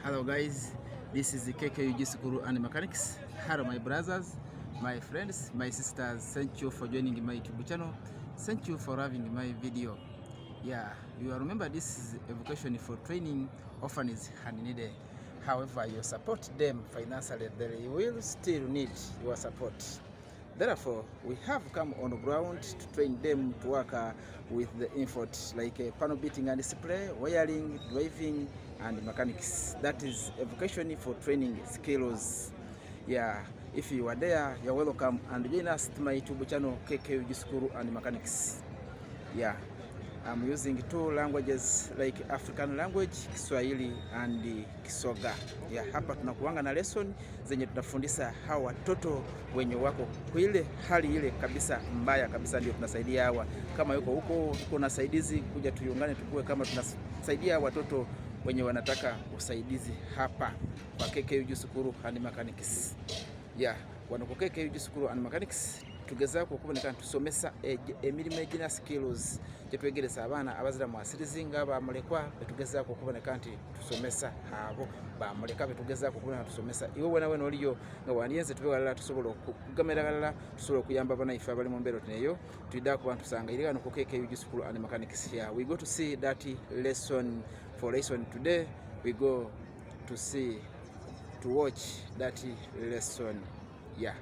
Hello guys, this is the KKUG School and Mechanics. Hello my brothers, my friends, my sisters. Thank you for joining my YouTube channel. Thank you for loving my video. Yeah, you remember this is education for training orphans and needy. However, you support them financially, they will still need your support. Therefore, we have come on ground to train them to work with the input like panel beating and display, wiring, driving, and mechanics. That is education for training skills. Yeah, if you are there, you're welcome and join us to my YouTube channel KKUG School and Mechanics. Yeah, I'm using two languages like African language, Kiswahili and Kisoga. Yeah, hapa tunakuanga na lesson zenye tunafundisha hawa watoto wenye wako ile hali ile kabisa mbaya kabisa, ndio tunasaidia hawa. Kama yuko huko tuko na saidizi, kuja tuungane tukue kama tunasaidia watoto wenye wanataka usaidizi hapa kwa KKUG School and Mechanics. Yeah, wanako KKUG School and Mechanics tugeza ko kuboneka tusomesa emirimo egina skills jetwegereza abana abazira mu asirizinga bamulekwa betugeza ko kuboneka nti tusomesa abo bamuleka betugeza ko kuboneka tusomesa iwe wena wena oliyo nga waniyenze tubegalala tusobola okugameragala tusobola okuyamba bana ifa bali mu mbero tuneyo tuida ku bantu sanga ile ko KKUG School and Mechanics here. We go to see that lesson today. We go to watch that lesson. Yeah.